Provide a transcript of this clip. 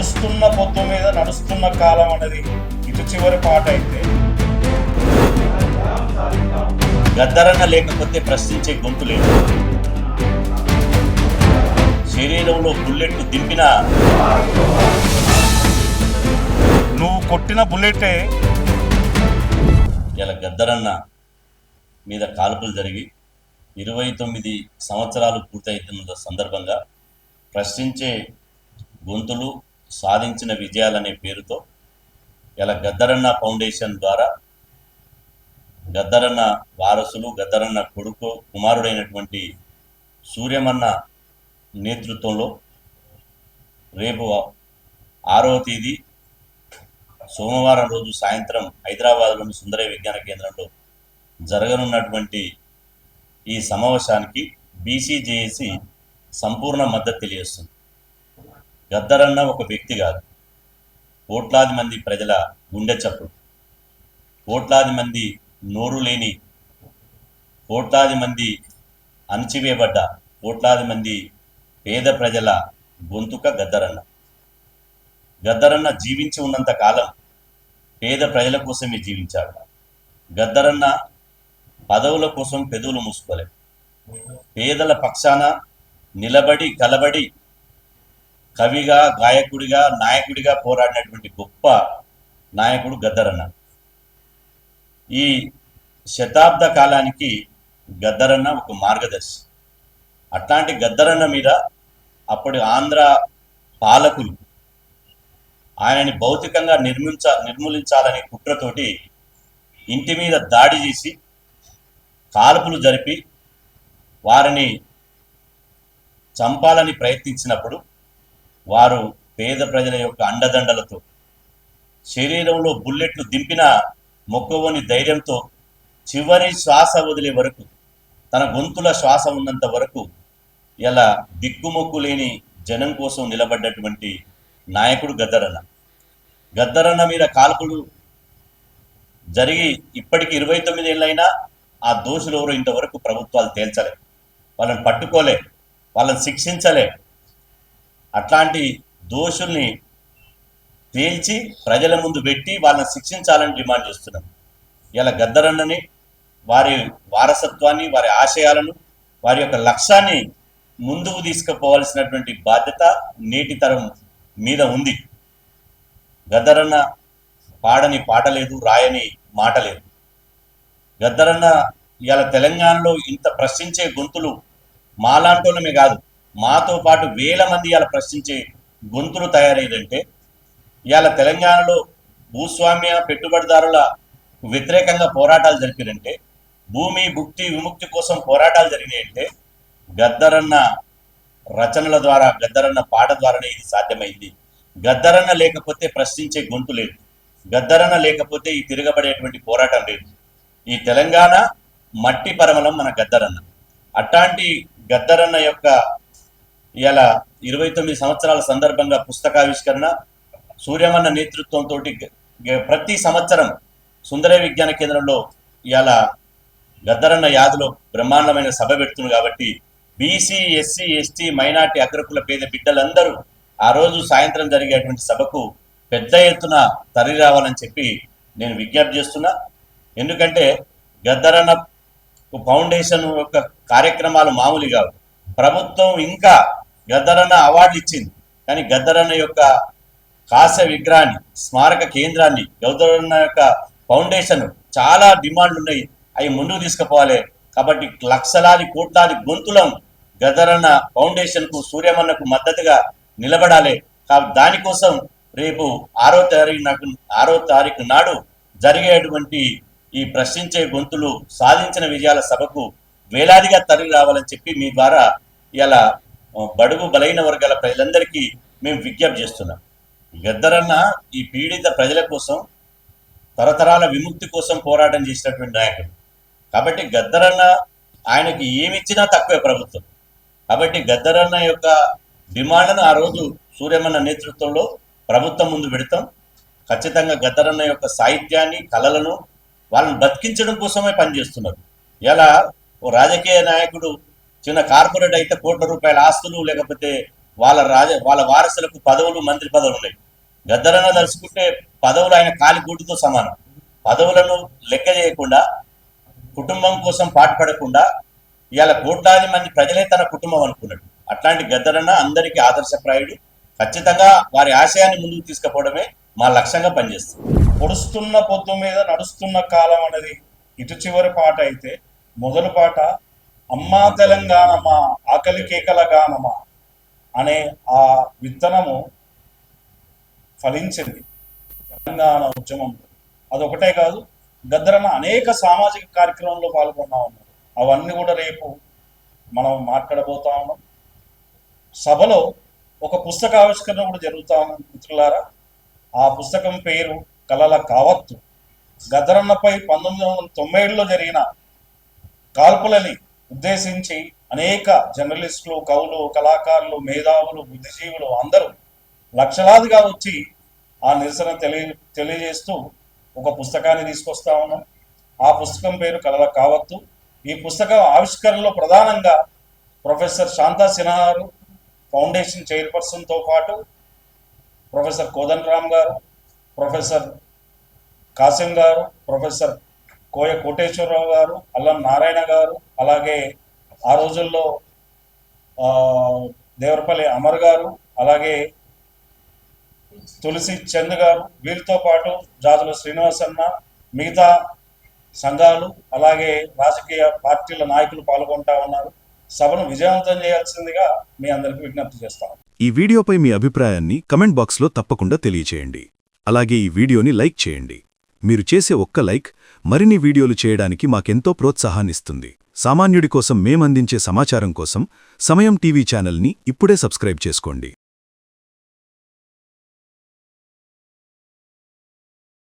నడుస్తున్న పొద్దు మీద నడుస్తున్న కాలం అనేది ఇటు చివరి పాట అయితే గద్దరన్న లేకపోతే ప్రశ్నించే గొంతు లేదు. శరీరంలో బుల్లెట్ దింపిన నువ్వు కొట్టిన బుల్లెటే ఇలా గద్దరన్న మీద కాల్పులు జరిగి 29 సంవత్సరాలు పూర్తయితున్న సందర్భంగా ప్రశ్నించే గొంతులు సాధించిన విజయాలనే పేరుతో ఇలా గద్దరన్న ఫౌండేషన్ ద్వారా గద్దరన్న వారసులు గద్దరన్న కొడుకు కుమారుడైనటువంటి సూర్యమన్న నేతృత్వంలో రేపు 6వ తేదీ సోమవారం రోజు సాయంత్రం హైదరాబాద్లోని సుందరయ్య విజ్ఞాన కేంద్రంలో జరగనున్నటువంటి ఈ సమావేశానికి బీసీజేఏసీ సంపూర్ణ మద్దతు తెలియజేస్తుంది. గద్దరన్న ఒక వ్యక్తి కాదు, కోట్లాది మంది ప్రజల గుండె చప్పుడు, కోట్లాది మంది నోరు లేని, కోట్లాది మంది అణచివేయబడ్డ, కోట్లాది మంది పేద ప్రజల గొంతుక గద్దరన్న. గద్దరన్న జీవించి ఉన్నంత కాలం పేద ప్రజల కోసమే జీవించాడు. గద్దరన్న పదవుల కోసం పెదవులు మూసుకోలేదు. పేదల పక్షాన నిలబడి కలబడి కవిగా, గాయకుడిగా, నాయకుడిగా పోరాడినటువంటి గొప్ప నాయకుడు గద్దరన్న. ఈ శతాబ్ద కాలానికి గద్దరన్న ఒక మార్గదర్శి. అట్లాంటి గద్దరన్న మీద అప్పటి ఆంధ్ర పాలకులు ఆయనని భౌతికంగా నిర్మూలించాలనే కుట్రతోటి ఇంటి మీద దాడి చేసి కాల్పులు జరిపి వారిని చంపాలని ప్రయత్నించినప్పుడు వారు పేద ప్రజల యొక్క అండదండలతో శరీరంలో బుల్లెట్లు దింపిన మొక్కవోని ధైర్యంతో చివరి శ్వాస వదిలే వరకు, తన గొంతుల శ్వాస ఉన్నంత వరకు ఇలా దిక్కుమొక్కు లేని జనం కోసం నిలబడ్డటువంటి నాయకుడు గద్దరన్న. గద్దరన్న మీద కాల్పులు జరిగి ఇప్పటికి 29 ఏళ్ళైనా ఆ దోషులు ఎవరో ఇంతవరకు ప్రభుత్వాలు తేల్చలే, వాళ్ళని పట్టుకోలే, వాళ్ళని శిక్షించలే. అట్లాంటి దోషుల్ని తేల్చి ప్రజల ముందు పెట్టి వాళ్ళని శిక్షించాలని డిమాండ్ చేస్తున్నాం. ఇలా గద్దరన్నని, వారి వారసత్వాన్ని, వారి ఆశయాలను, వారి యొక్క లక్ష్యాన్ని ముందుకు తీసుకుపోవాల్సినటువంటి బాధ్యత నేటి తరం మీద ఉంది. గద్దరన్న పాడని పాట లేదు, రాయని మాట లేదు. గద్దరన్న ఇవాళ తెలంగాణలో ఇంత ప్రశ్నించే గొంతులు మాలాంటోళ్ళమే కాదు, మాతో పాటు వేల మంది ఇవాళ ప్రశ్నించే గొంతులు తయారయ్యారంటే, ఇవాళ తెలంగాణలో భూస్వామ్య పెట్టుబడిదారుల వ్యతిరేకంగా పోరాటాలు జరిపారంటే, భూమి భుక్తి విముక్తి కోసం పోరాటాలు జరిగినాయంటే గద్దరన్న రచనల ద్వారా, గద్దరన్న పాట ద్వారానే ఇది సాధ్యమైంది. గద్దరన్న లేకపోతే ప్రశ్నించే గొంతు లేదు. గద్దరన్న లేకపోతే ఈ తిరగబడేటువంటి పోరాటం లేదు. ఈ తెలంగాణ మట్టి పరమలం మన గద్దరన్న. అట్లాంటి గద్దరన్న యొక్క ఇలా 29 సంవత్సరాల సందర్భంగా పుస్తకావిష్కరణ సూర్యమన్న నేతృత్వంతో ప్రతి సంవత్సరం సుందరయ్య విజ్ఞాన కేంద్రంలో ఇలా గద్దరన్న యాదిలో బ్రహ్మాండమైన సభ పెడుతుంది. కాబట్టి బీసీ, ఎస్సీ, ఎస్టీ, మైనార్టీ, అగ్రకుల పేద బిడ్డలందరూ ఆ రోజు సాయంత్రం జరిగేటువంటి సభకు పెద్ద ఎత్తున తరలి రావాలని చెప్పి నేను విజ్ఞప్తి చేస్తున్నా. ఎందుకంటే గద్దరన్న ఫౌండేషన్ యొక్క కార్యక్రమాలు మామూలు కావు. ప్రభుత్వం ఇంకా గద్దరన్న అవార్డులు ఇచ్చింది, కానీ గద్దరన్న యొక్క కాస్య విగ్రహాన్ని, స్మారక కేంద్రాన్ని, గద్దరన్న యొక్క ఫౌండేషన్ చాలా డిమాండ్లు ఉన్నాయి, అవి ముందుకు తీసుకుపోవాలి. కాబట్టి లక్షలాది కోట్లాది గొంతులం గద్దరన్న ఫౌండేషన్కు, సూర్యమన్నకు మద్దతుగా నిలబడాలి. దానికోసం రేపు 6వ తారీఖు నాడు జరిగేటువంటి ఈ ప్రశ్నించే గొంతులు సాధించిన విజయాల సభకు వేలాదిగా తరలి రావాలని చెప్పి మీ ద్వారా ఇలా బడుగు బలైన వర్గాల ప్రజలందరికీ మేము విజ్ఞప్తి చేస్తున్నాం. గద్దరన్న ఈ పీడిత ప్రజల కోసం, తరతరాల విముక్తి కోసం పోరాటం చేసినటువంటి నాయకుడు. కాబట్టి గద్దరన్న ఆయనకి ఏమిచ్చినా తక్కువే ప్రభుత్వం. కాబట్టి గద్దరన్న యొక్క డిమాండ్ను ఆ రోజు సూర్యమన్న నేతృత్వంలో ప్రభుత్వం ముందు పెడతాం. ఖచ్చితంగా గద్దరన్న యొక్క సాహిత్యాన్ని, కళలను వాళ్ళని బతికించడం కోసమే పనిచేస్తున్నారు. ఇలా ఓ రాజకీయ నాయకుడు చిన్న కార్పొరేట్ అయితే కోట్ల రూపాయల ఆస్తులు లేకపోతే వాళ్ళ వారసులకు పదవులు, మంత్రి పదవులు ఉన్నాయి. గద్దరన్న తలుచుకుంటే పదవులు ఆయన కాలి గూటితో సమానం. పదవులను లెక్క చేయకుండా, కుటుంబం కోసం పాటుపడకుండా ఇవాళ కోట్లాది మంది ప్రజలే తన కుటుంబం అనుకున్నాడు. అట్లాంటి గద్దరన్న అందరికీ ఆదర్శప్రాయుడు. ఖచ్చితంగా వారి ఆశయాన్ని ముందుకు తీసుకుపోవడమే మా లక్ష్యంగా పనిచేస్తుంది. పొడుస్తున్న పొద్దు మీద నడుస్తున్న కాలం అనేది ఇటు చివరి పాట అయితే, మొదలు పాట అమ్మా తెలంగాణమా ఆకలి కేకల గానమా అనే ఆ విత్తనము ఫలించింది తెలంగాణ ఉద్యమంలో. అదొకటే కాదు, గద్దరన్న అనేక సామాజిక కార్యక్రమంలో పాల్గొన్నా ఉన్నారు. అవన్నీ కూడా రేపు మనం మాట్లాడబోతా ఉన్నాం. సభలో ఒక పుస్తక ఆవిష్కరణ కూడా జరుగుతా ఉంది మిత్రులారా. ఆ పుస్తకం పేరు కలల కావత్తు. గద్దరన్నపై 1997లో జరిగిన కాల్పులని ఉద్దేశించి అనేక జర్నలిస్టులు, కవులు, కళాకారులు, మేధావులు, బుద్ధిజీవులు అందరూ లక్షలాదిగా వచ్చి ఆ నిరసన తెలియజేస్తూ ఒక పుస్తకాన్ని తీసుకొస్తా ఉన్నాం. ఆ పుస్తకం పేరు కలల కావత్తు. ఈ పుస్తకం ఆవిష్కరణలో ప్రధానంగా ప్రొఫెసర్ శాంతా సిన్హా గారు, ఫౌండేషన్ చైర్పర్సన్తో పాటు ప్రొఫెసర్ కోదండరామ్ గారు, ప్రొఫెసర్ కాసిం గారు, ప్రొఫెసర్ కోయ కోటేశ్వరరావు గారు, అల్లం నారాయణ గారు, అలాగే ఆ రోజుల్లో దేవరపల్లి అమర్ గారు, అలాగే తులసి చంద్ గారు, వీరితో పాటు జాజుల శ్రీనివాసన్న, మిగతా సంఘాలు, అలాగే రాజకీయ పార్టీల నాయకులు పాల్గొంటా ఉన్నారు. సభను విజయవంతం చేయాల్సిందిగా మీ అందరికీ విజ్ఞప్తి చేస్తాను. ఈ వీడియోపై మీ అభిప్రాయాన్ని కమెంట్ బాక్స్లో తప్పకుండా తెలియచేయండి. అలాగే ఈ వీడియోని లైక్ చేయండి. మీరు చేసే ఒక్క లైక్ మరిన్ని వీడియోలు చేయడానికి మాకెంతో ప్రోత్సాహాన్నిస్తుంది. సామాన్యుడి కోసం మేమందించే సమాచారం కోసం సమయం టీవీ ఛానల్ని ఇప్పుడే సబ్స్క్రైబ్ చేసుకోండి.